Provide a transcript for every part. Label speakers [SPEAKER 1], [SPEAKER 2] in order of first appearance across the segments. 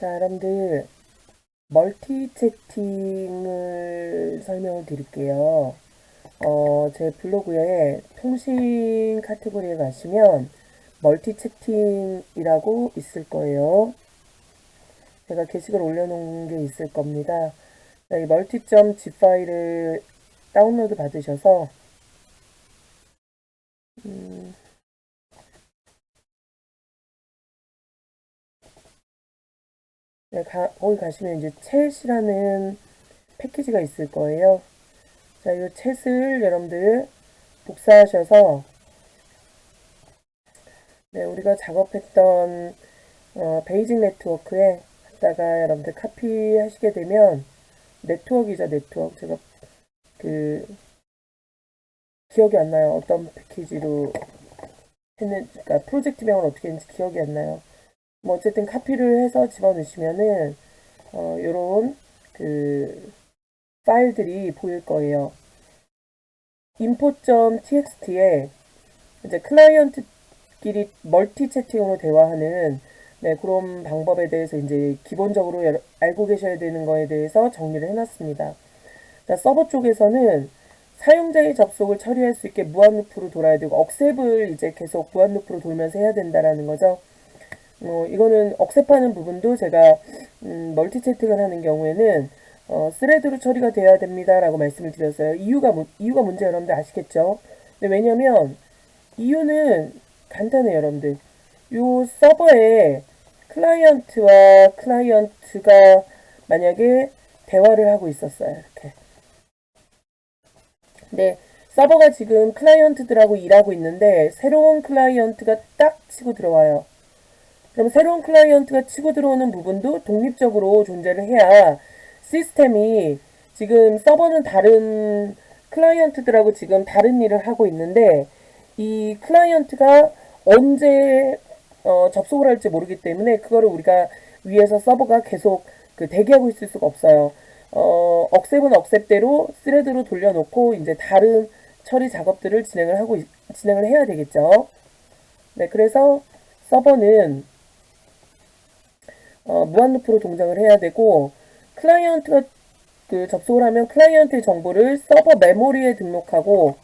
[SPEAKER 1] 자, 여러분들, 멀티 채팅을 설명을 드릴게요. 제 블로그에 통신 카테고리에 가시면 멀티 채팅이라고 있을 거예요. 제가 게시글 올려놓은 게 있을 겁니다. 자, 이 멀티.zip 파일을 다운로드 받으셔서 네, 거기 가시면 이제 챗이라는 패키지가 있을 거예요. 자, 이 챗을 여러분들 복사하셔서 네, 우리가 작업했던 베이직 네트워크에 갖다가 여러분들 카피하시게 되면 네트워크이죠, 네트워크. 제가 그 기억이 안 나요. 어떤 패키지로 그러니까 프로젝트명을 어떻게 했는지 기억이 안 나요. 뭐 어쨌든 카피를 해서 집어넣으시면은 요런 그 파일들이 보일 거예요. info.txt에 이제 클라이언트끼리 멀티 채팅으로 대화하는 네, 그런 방법에 대해서 이제 기본적으로 알고 계셔야 되는 거에 대해서 정리를 해놨습니다. 자, 서버 쪽에서는 사용자의 접속을 처리할 수 있게 무한 루프로 돌아야 되고 억셉을 이제 계속 무한 루프로 돌면서 해야 된다라는 거죠. 이거는 억셉하는 부분도 제가 멀티 채팅을 하는 경우에는 스레드로 처리가 돼야 됩니다라고 말씀을 드렸어요. 이유가 뭔지 여러분들 아시겠죠? 근데 왜냐면 이유는 간단해요, 여러분들. 요 서버에 클라이언트와 클라이언트가 만약에 대화를 하고 있었어요. 이렇게. 근데 서버가 지금 클라이언트들하고 일하고 있는데 새로운 클라이언트가 딱 치고 들어와요. 그럼 새로운 클라이언트가 치고 들어오는 부분도 독립적으로 존재를 해야 시스템이 지금 서버는 다른 클라이언트들하고 지금 다른 일을 하고 있는데 이 클라이언트가 언제 접속을 할지 모르기 때문에 그거를 우리가 위에서 서버가 계속 대기하고 있을 수가 없어요. 억셉은 억셉대로 스레드로 돌려놓고 이제 다른 처리 작업들을 진행을 해야 되겠죠. 네, 그래서 서버는 무한루프로 동작을 해야 되고 클라이언트가 접속을 하면 클라이언트의 정보를 서버 메모리에 등록하고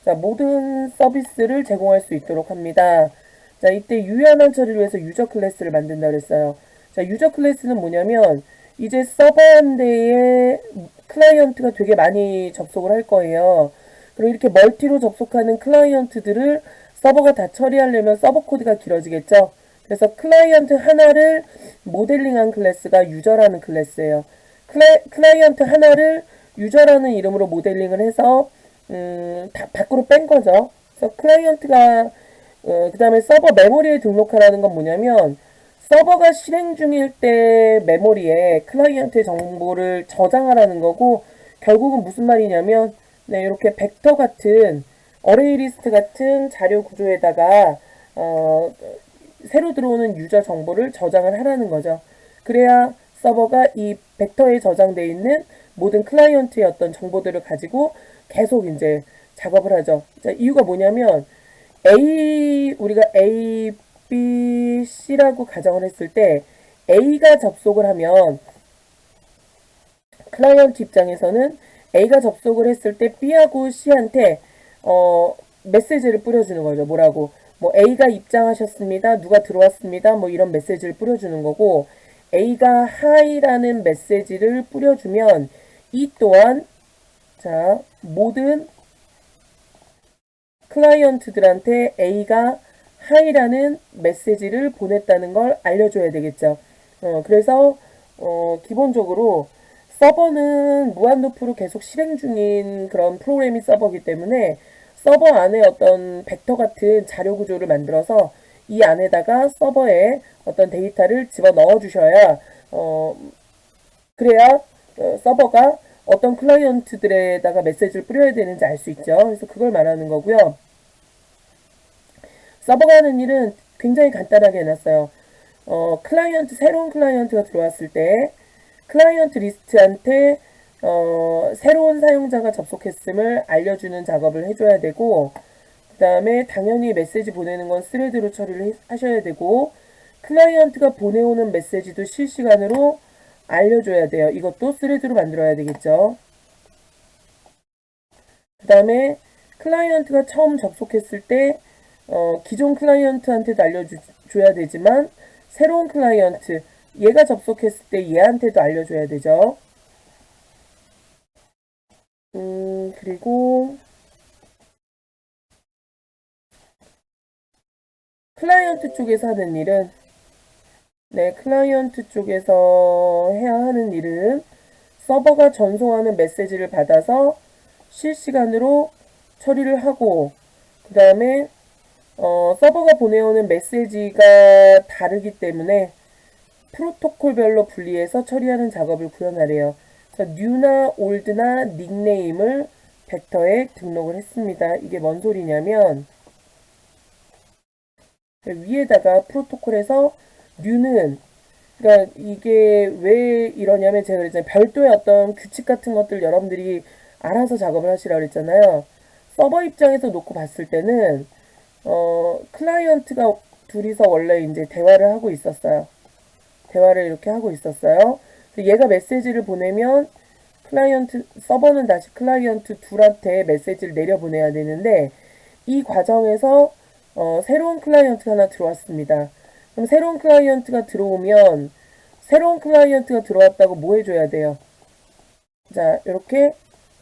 [SPEAKER 1] 자, 모든 서비스를 제공할 수 있도록 합니다. 자, 이때 유연한 처리를 위해서 유저 클래스를 만든다 그랬어요. 자, 유저 클래스는 뭐냐면 이제 서버 한 대에 클라이언트가 되게 많이 접속을 할 거예요. 그리고 이렇게 멀티로 접속하는 클라이언트들을 서버가 다 처리하려면 서버 코드가 길어지겠죠. 그래서 클라이언트 하나를 모델링한 클래스가 유저라는 클래스예요. 클라이언트 하나를 유저라는 이름으로 모델링을 해서 다 밖으로 뺀 거죠. 그래서 클라이언트가 그 다음에 서버 메모리에 등록하라는 건 뭐냐면 서버가 실행 중일 때 메모리에 클라이언트의 정보를 저장하라는 거고 결국은 무슨 말이냐면 네, 이렇게 벡터 같은 어레이 리스트 같은 자료 구조에다가 새로 들어오는 유저 정보를 저장을 하라는 거죠. 그래야 서버가 이 벡터에 저장되어 있는 모든 클라이언트의 어떤 정보들을 가지고 계속 이제 작업을 하죠. 자, 이유가 뭐냐면 우리가 A, B, C라고 가정을 했을 때 A가 접속을 하면 클라이언트 입장에서는 A가 접속을 했을 때 B하고 C한테 메시지를 뿌려주는 거죠. 뭐라고? 뭐 A가 입장하셨습니다. 누가 들어왔습니다. 뭐 이런 메시지를 뿌려주는 거고 A가 하이라는 메시지를 뿌려주면 이 또한 자 모든 클라이언트들한테 A가 하이라는 메시지를 보냈다는 걸 알려줘야 되겠죠. 그래서 기본적으로 서버는 무한루프로 계속 실행 중인 그런 프로그래밍 서버이기 때문에 서버 안에 어떤 벡터 같은 자료 구조를 만들어서 이 안에다가 서버에 어떤 데이터를 집어넣어 주셔야 그래야 서버가 어떤 클라이언트들에다가 메시지를 뿌려야 되는지 알 수 있죠. 그래서 그걸 말하는 거고요. 서버가 하는 일은 굉장히 간단하게 해놨어요. 새로운 클라이언트가 들어왔을 때 클라이언트 리스트한테 새로운 사용자가 접속했음을 알려주는 작업을 해줘야 되고 그 다음에 당연히 메시지 보내는 건 스레드로 처리를 하셔야 되고 클라이언트가 보내오는 메시지도 실시간으로 알려줘야 돼요. 이것도 스레드로 만들어야 되겠죠. 그 다음에 클라이언트가 처음 접속했을 때 기존 클라이언트한테도 알려줘야 되지만 새로운 클라이언트, 얘가 접속했을 때 얘한테도 알려줘야 되죠. 그리고 클라이언트 쪽에서 하는 일은 클라이언트 쪽에서 해야 하는 일은 서버가 전송하는 메시지를 받아서 실시간으로 처리를 하고 그 다음에 서버가 보내오는 메시지가 다르기 때문에 프로토콜별로 분리해서 처리하는 작업을 구현하래요. new나 old나 닉네임을 벡터에 등록을 했습니다. 이게 뭔 소리냐면 위에다가 프로토콜에서 new는 그러니까 이게 왜 이러냐면 제가 그랬잖아요. 별도의 어떤 규칙 같은 것들 여러분들이 알아서 작업을 하시라고 그랬잖아요. 서버 입장에서 놓고 봤을 때는 클라이언트가 둘이서 원래 이제 대화를 하고 있었어요. 대화를 이렇게 하고 있었어요. 얘가 메시지를 보내면 서버는 다시 클라이언트 둘한테 메시지를 내려보내야 되는데 이 과정에서 새로운 클라이언트가 하나 들어왔습니다. 그럼 새로운 클라이언트가 들어오면 새로운 클라이언트가 들어왔다고 뭐 해줘야 돼요? 자, 이렇게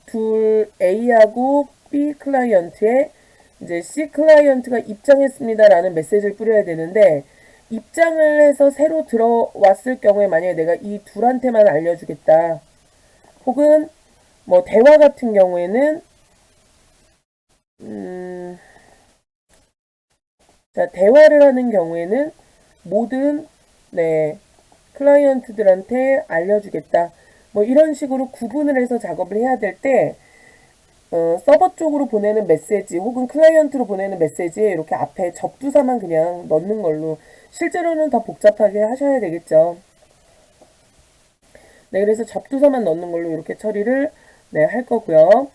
[SPEAKER 1] 둘 A하고 B 클라이언트에 이제 C 클라이언트가 입장했습니다라는 메시지를 뿌려야 되는데 입장을 해서 새로 들어왔을 경우에 만약에 내가 이 둘한테만 알려주겠다. 혹은 뭐 대화 같은 경우에는 자, 대화를 하는 경우에는 모든 클라이언트들한테 알려주겠다. 뭐 이런 식으로 구분을 해서 작업을 해야 될 때 서버 쪽으로 보내는 메시지 혹은 클라이언트로 보내는 메시지에 이렇게 앞에 접두사만 그냥 넣는 걸로 실제로는 더 복잡하게 하셔야 되겠죠. 그래서 접두사만 넣는 걸로 이렇게 처리를 할 거고요.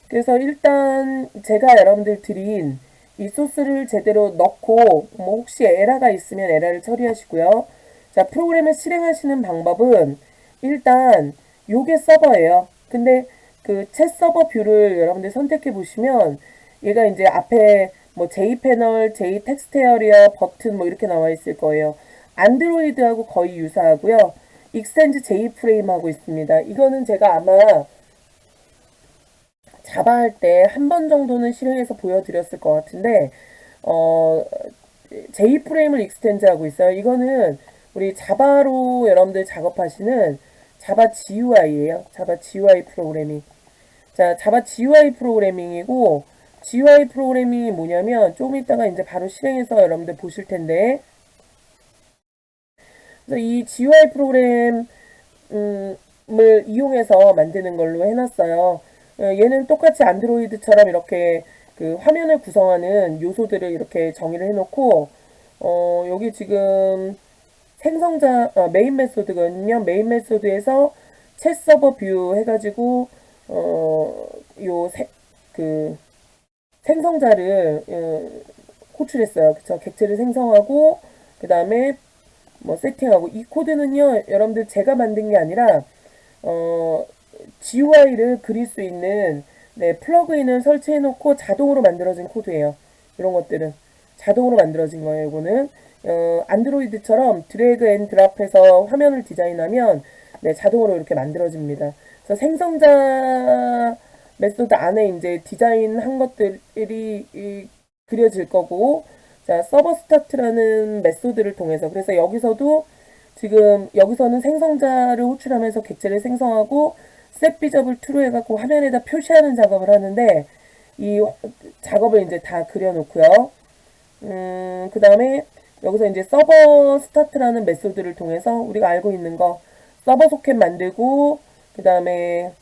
[SPEAKER 1] 그래서 일단 제가 여러분들 드린 이 소스를 제대로 넣고 뭐 혹시 에러가 있으면 에러를 처리하시고요. 자, 프로그램을 실행하시는 방법은 일단 요게 서버예요. 근데 그 챗 서버 뷰를 여러분들 선택해 보시면 얘가 이제 앞에 뭐 J 패널, J 텍스트 에리어, 버튼 뭐 이렇게 나와 있을 거예요. 안드로이드하고 거의 유사하고요. 익스텐드 J 프레임 하고 있습니다. 이거는 제가 아마 자바 할 때 한 번 정도는 실행해서 보여드렸을 것 같은데 J 프레임을 익스텐드 하고 있어요. 이거는 우리 자바로 여러분들 작업하시는 자바 GUI예요. 자바 GUI 프로그래밍. 자, 자바 GUI 프로그래밍이고 GUI 프로그래밍이 뭐냐면 조금 이따가 이제 바로 실행해서 여러분들 보실 텐데 그래서 이 GUI 프로그램을 이용해서 만드는 걸로 해놨어요. 얘는 똑같이 안드로이드처럼 이렇게 그 화면을 구성하는 요소들을 이렇게 정의를 해놓고 여기 지금 생성자 메인 메소드거든요. 메인 메소드에서 챗 서버 뷰 해가지고 그 생성자를 호출했어요. 그쵸? 객체를 생성하고 그 다음에 뭐 세팅하고 이 코드는요. 여러분들 제가 만든 게 아니라 GUI를 그릴 수 있는 플러그인을 설치해 놓고 자동으로 만들어진 코드예요. 이런 것들은 자동으로 만들어진 거예요. 이거는 안드로이드처럼 드래그 앤 드랍해서 화면을 디자인하면 자동으로 이렇게 만들어집니다. 그래서 생성자 메소드 안에 이제 디자인한 것들이 그려질 거고, 자, 서버 스타트라는 메소드를 통해서 그래서 여기서도 지금 여기서는 생성자를 호출하면서 객체를 생성하고 set 비접을 true로 해갖고 화면에다 표시하는 작업을 하는데 이 작업을 이제 다 그려놓고요. 그 다음에 여기서 이제 서버 스타트라는 메소드를 통해서 우리가 알고 있는 거 서버 소켓 만들고 그 다음에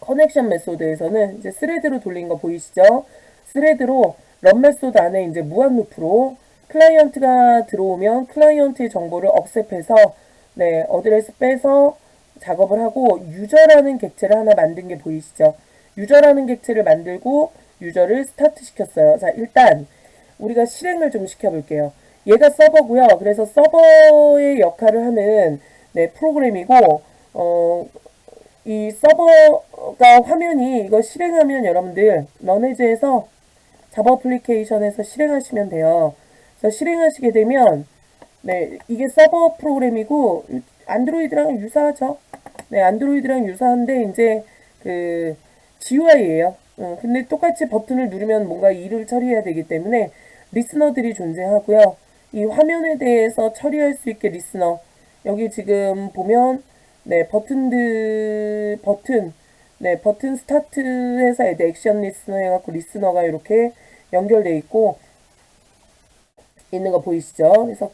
[SPEAKER 1] 커넥션 메소드에서는 이제 스레드로 돌린 거 보이시죠? 스레드로 런 메소드 안에 이제 무한 루프로 클라이언트가 들어오면 클라이언트의 정보를 억셉해서 어드레스 빼서 작업을 하고 유저라는 객체를 하나 만든 게 보이시죠? 유저라는 객체를 만들고 유저를 스타트 시켰어요. 자, 일단 우리가 실행을 좀 시켜볼게요. 얘가 서버고요. 그래서 서버의 역할을 하는 네, 프로그램이고 이 서버가 화면이 이거 실행하면 여러분들 러네즈에서 자바 어플리케이션에서 실행하시면 돼요. 그래서 실행하시게 되면 네, 이게 서버 프로그램이고 안드로이드랑 유사하죠. 네, 안드로이드랑 유사한데 이제 그 GUI예요. 근데 똑같이 버튼을 누르면 뭔가 일을 처리해야 되기 때문에 리스너들이 존재하고요. 이 화면에 대해서 처리할 수 있게 리스너. 여기 지금 보면 네, 네, 버튼 스타트해서 애드 액션 리스너 해갖고 리스너가 이렇게 연결돼 있고 있는 거 보이시죠? 그래서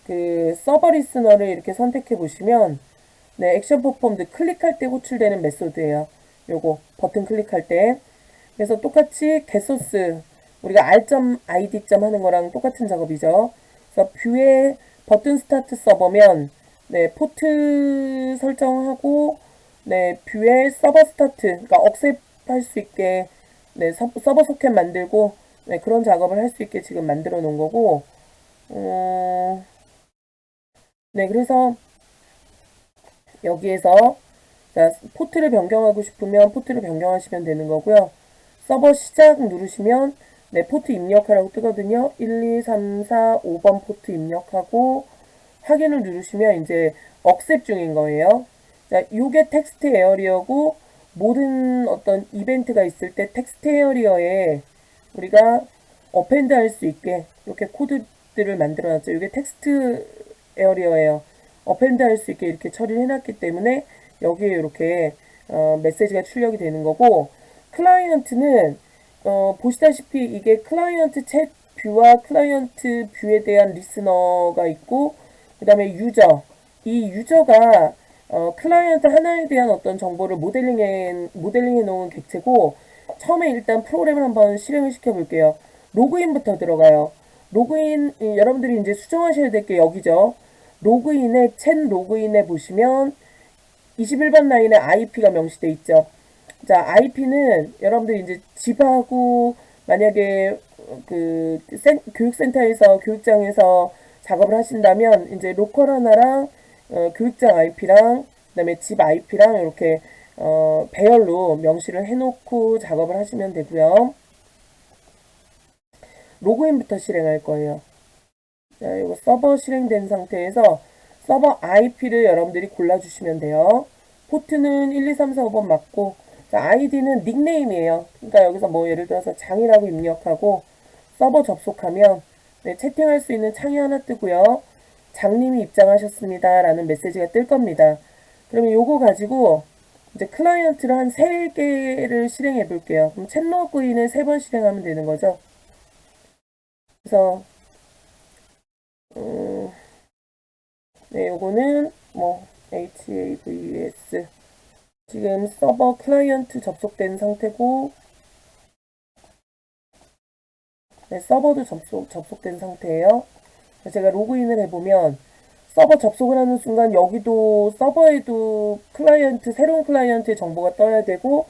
[SPEAKER 1] 그 서버 리스너를 이렇게 선택해 보시면 네, 액션 퍼폼드 클릭할 때 호출되는 메소드예요. 요거 버튼 클릭할 때. 그래서 똑같이 getSource 우리가 r.id. 하는 거랑 똑같은 작업이죠. 그래서 뷰에 버튼 스타트 서버면 네, 포트 설정하고 네, 뷰에 서버 스타트 그러니까 억셉 할 수 있게 네, 서버 소켓 만들고 네, 그런 작업을 할 수 있게 지금 만들어 놓은 거고 네, 그래서 여기에서 자, 포트를 변경하고 싶으면 포트를 변경하시면 되는 거고요. 서버 시작 누르시면 네, 포트 입력하라고 뜨거든요. 1, 2, 3, 4, 5번 포트 입력하고 확인을 누르시면 이제 억셉 중인 거예요. 자, 요게 텍스트 에어리어고 모든 어떤 이벤트가 있을 때 텍스트 에어리어에 우리가 어펜드 할 수 있게 이렇게 코드들을 만들어 놨죠. 이게 텍스트 에어리어예요. 어펜드 할 수 있게 이렇게 처리를 해놨기 때문에 여기에 이렇게 메시지가 출력이 되는 거고 클라이언트는 보시다시피 이게 클라이언트 챗 뷰와 클라이언트 뷰에 대한 리스너가 있고 그 다음에 유저 이 유저가 클라이언트 하나에 대한 어떤 정보를 모델링해 놓은 객체고 처음에 일단 프로그램을 한번 실행을 시켜 볼게요. 로그인부터 들어가요. 로그인 여러분들이 이제 수정하셔야 될 게 여기죠. 로그인에 챗 로그인에 보시면 21번 라인에 IP가 명시돼 있죠. 자, IP는 여러분들이 이제 집하고 만약에 그 교육센터에서 교육장에서 작업을 하신다면 이제 로컬 하나랑 교육장 IP랑 그다음에 집 IP랑 이렇게 배열로 명시를 해놓고 작업을 하시면 되고요. 로그인부터 실행할 거예요. 자, 이거 서버 실행된 상태에서 서버 IP를 여러분들이 골라주시면 돼요. 포트는 1, 2, 3, 4, 5번 맞고 자, 아이디는 닉네임이에요. 그러니까 여기서 뭐 예를 들어서 장이라고 입력하고 서버 접속하면 네, 채팅할 수 있는 창이 하나 뜨고요. 장님이 입장하셨습니다. 라는 메시지가 뜰 겁니다. 그러면 요거 가지고 이제 클라이언트를 한 3개를 실행해 볼게요. 그럼 챗 로그인을 3번 실행하면 되는 거죠. 그래서 네, 요거는 뭐 HAVS 지금 서버 클라이언트 접속된 상태고 네, 서버도 접속된 상태예요. 제가 로그인을 해보면 서버 접속을 하는 순간 여기도 서버에도 클라이언트 새로운 클라이언트의 정보가 떠야 되고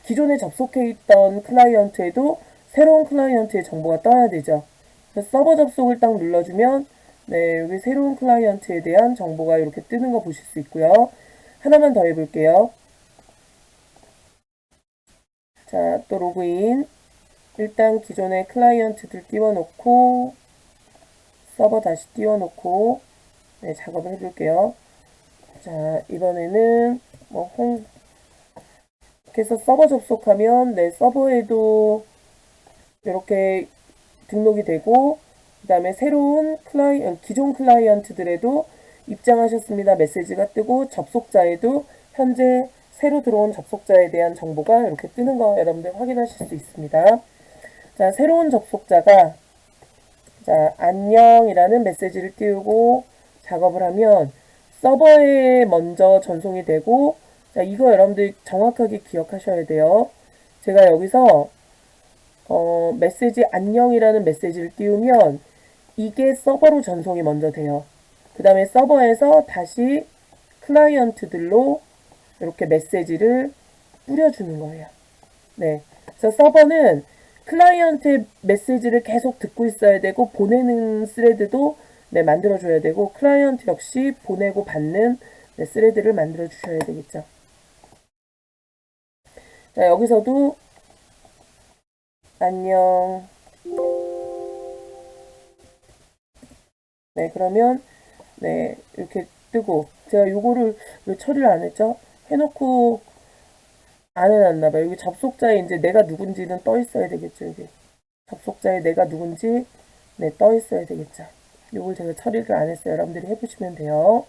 [SPEAKER 1] 기존에 접속해 있던 클라이언트에도 새로운 클라이언트의 정보가 떠야 되죠. 그래서 서버 접속을 딱 눌러주면 네, 여기 새로운 클라이언트에 대한 정보가 이렇게 뜨는 거 보실 수 있고요. 하나만 더 해볼게요. 자, 또 로그인. 일단 기존의 클라이언트들 띄워놓고 서버 다시 띄워놓고 네, 작업을 해볼게요. 자, 이번에는 이렇게 해서 서버 접속하면 네, 서버에도 이렇게 등록이 되고 그 다음에 새로운 기존 클라이언트들에도 입장하셨습니다 메시지가 뜨고 접속자에도 현재 새로 들어온 접속자에 대한 정보가 이렇게 뜨는 거 여러분들 확인하실 수 있습니다. 자, 새로운 접속자가 자, 안녕이라는 메시지를 띄우고 작업을 하면 서버에 먼저 전송이 되고 자, 이거 여러분들 정확하게 기억하셔야 돼요. 제가 여기서 메시지 안녕이라는 메시지를 띄우면 이게 서버로 전송이 먼저 돼요. 그 다음에 서버에서 다시 클라이언트들로 이렇게 메시지를 뿌려주는 거예요. 네. 그래서 서버는 클라이언트의 메시지를 계속 듣고 있어야 되고, 보내는 스레드도 네, 만들어줘야 되고, 클라이언트 역시 보내고 받는 네, 스레드를 만들어 주셔야 되겠죠. 자, 여기서도 안녕. 네, 그러면 네, 이렇게 뜨고 제가 요거를 왜 처리를 안 했죠? 해놓고 안 해놨나봐요. 여기 접속자에 이제 내가 누군지는 떠 있어야 되겠죠. 이게 접속자에 내가 누군지 네, 떠 있어야 되겠죠. 요걸 제가 처리를 안 했어요. 여러분들이 해보시면 돼요.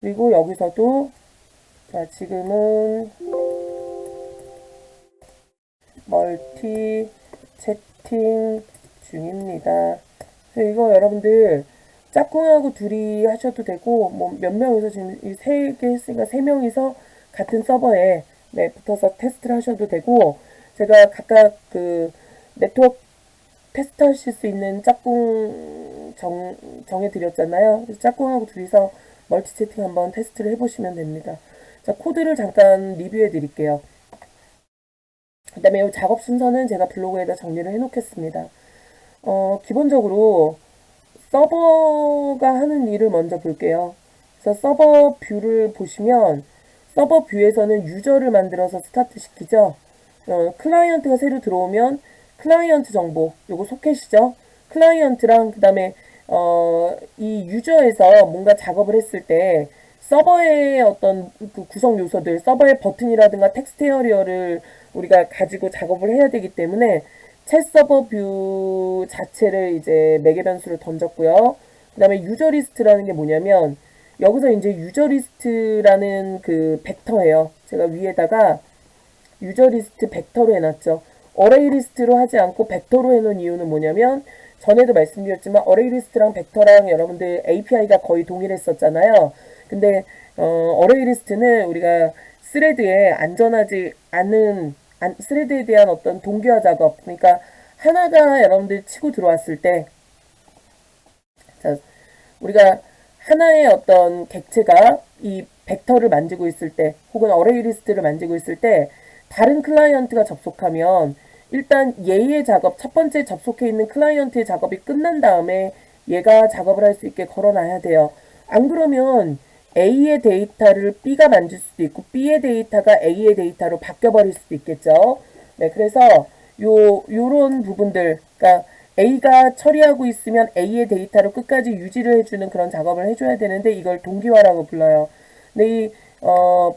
[SPEAKER 1] 그리고 여기서도 자, 지금은 멀티 채팅 중입니다. 그래서 이거 여러분들 짝꿍하고 둘이 하셔도 되고 뭐 몇 명이서 지금 이 세 개 했으니까 세 명이서 같은 서버에 네, 붙어서 테스트를 하셔도 되고 제가 각각 그 네트워크 테스트 하실 수 있는 짝꿍 정해드렸잖아요. 그래서 짝꿍하고 둘이서 멀티 채팅 한번 테스트를 해보시면 됩니다. 자, 코드를 잠깐 리뷰해 드릴게요. 그 다음에 이 작업 순서는 제가 블로그에다 정리를 해 놓겠습니다. 기본적으로 서버가 하는 일을 먼저 볼게요. 그래서 서버 뷰를 보시면 서버 뷰에서는 유저를 만들어서 스타트 시키죠. 클라이언트가 새로 들어오면 클라이언트 정보, 요거 소켓이죠. 클라이언트랑 그 다음에 이 유저에서 뭔가 작업을 했을 때 서버의 어떤 그 구성 요소들, 서버의 버튼이라든가 텍스트 에어리어를 우리가 가지고 작업을 해야 되기 때문에 챗 서버 뷰 자체를 이제 매개 변수를 던졌고요. 그 다음에 유저 리스트라는 게 뭐냐면 여기서 이제 유저 리스트라는 그 벡터예요. 제가 위에다가 유저 리스트 벡터로 해놨죠. 어레이 리스트로 하지 않고 벡터로 해놓은 이유는 뭐냐면 전에도 말씀드렸지만 어레이 리스트랑 벡터랑 여러분들 API가 거의 동일했었잖아요. 근데 어레이 리스트는 우리가 스레드에 안전하지 않은 스레드에 대한 어떤 동기화 작업, 그러니까 하나가 여러분들 치고 들어왔을 때 자, 우리가 하나의 어떤 객체가 이 벡터를 만지고 있을 때 혹은 어레이 리스트를 만지고 있을 때 다른 클라이언트가 접속하면 일단 얘의 작업, 첫 번째 접속해 있는 클라이언트의 작업이 끝난 다음에 얘가 작업을 할 수 있게 걸어놔야 돼요. 안 그러면 A의 데이터를 B가 만질 수도 있고 B의 데이터가 A의 데이터로 바뀌어버릴 수도 있겠죠. 네, 그래서 요런 부분들, 그러니까 A가 처리하고 있으면 A의 데이터를 끝까지 유지를 해주는 그런 작업을 해줘야 되는데 이걸 동기화라고 불러요. 근데 이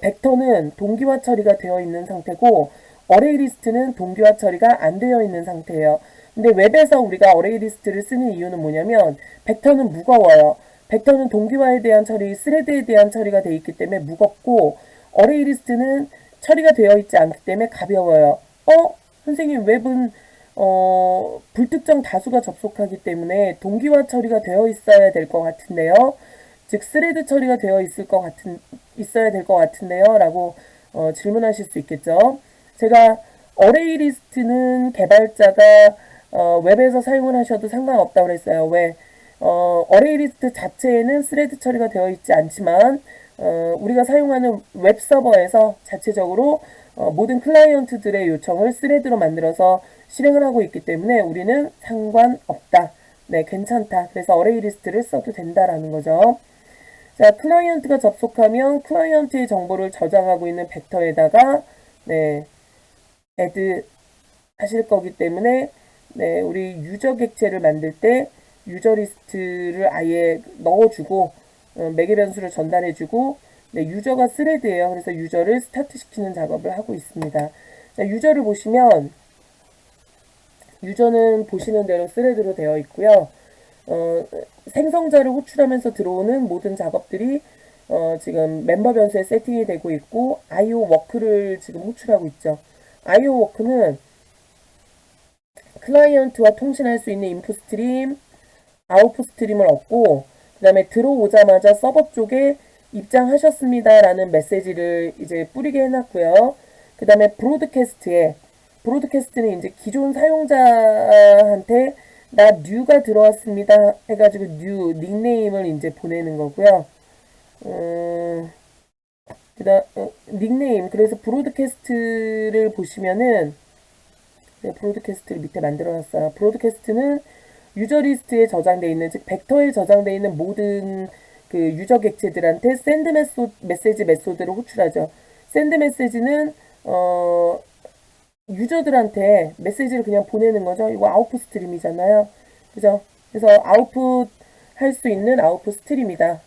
[SPEAKER 1] 벡터는 동기화 처리가 되어 있는 상태고 어레이 리스트는 동기화 처리가 안 되어 있는 상태예요. 근데 웹에서 우리가 어레이 리스트를 쓰는 이유는 뭐냐면 벡터는 무거워요. 벡터는 동기화에 대한 처리, 스레드에 대한 처리가 되어 있기 때문에 무겁고 어레이 리스트는 처리가 되어 있지 않기 때문에 가벼워요. 선생님 웹은 불특정 다수가 접속하기 때문에 동기화 처리가 되어 있어야 될 것 같은데요. 즉 스레드 처리가 되어 있어야 될 것 같은데요. 라고 질문하실 수 있겠죠. 제가 어레이 리스트는 개발자가 웹에서 사용을 하셔도 상관없다고 그랬어요. 왜? 어레이 리스트 자체에는 스레드 처리가 되어 있지 않지만 우리가 사용하는 웹 서버에서 자체적으로 모든 클라이언트들의 요청을 스레드로 만들어서 실행을 하고 있기 때문에 우리는 상관없다. 네, 괜찮다. 그래서 어레이 리스트를 써도 된다라는 거죠. 자, 클라이언트가 접속하면 클라이언트의 정보를 저장하고 있는 벡터에다가 네, add 하실 거기 때문에 네, 우리 유저 객체를 만들 때 유저 리스트를 아예 넣어주고 매개 변수를 전달해주고 네, 유저가 스레드예요. 그래서 유저를 스타트 시키는 작업을 하고 있습니다. 자, 유저를 보시면 유저는 보시는 대로 스레드로 되어 있고요. 생성자를 호출하면서 들어오는 모든 작업들이 지금 멤버 변수에 세팅이 되고 있고 IO 워크를 지금 호출하고 있죠. IO 워크는 클라이언트와 통신할 수 있는 인풋 스트림, 아웃풋 스트림을 얻고 그 다음에 들어오자마자 서버 쪽에 입장하셨습니다라는 메시지를 이제 뿌리게 해놨고요. 그 다음에 브로드캐스트는 이제 기존 사용자한테 나 뉴가 들어왔습니다 해가지고 뉴 닉네임을 이제 보내는 거고요. 닉네임. 그래서 브로드캐스트를 보시면은 제가 브로드캐스트를 밑에 만들어놨어요. 브로드캐스트는 유저 리스트에 저장되어 있는, 즉 벡터에 저장되어 있는 모든 그 유저 객체들한테 샌드 메시지 메소드를 호출하죠. 샌드 메시지는 유저들한테 메시지를 그냥 보내는 거죠. 이거 아웃풋 스트림이잖아요. 그죠? 그래서 아웃풋 할 수 있는 아웃풋 스트림이다.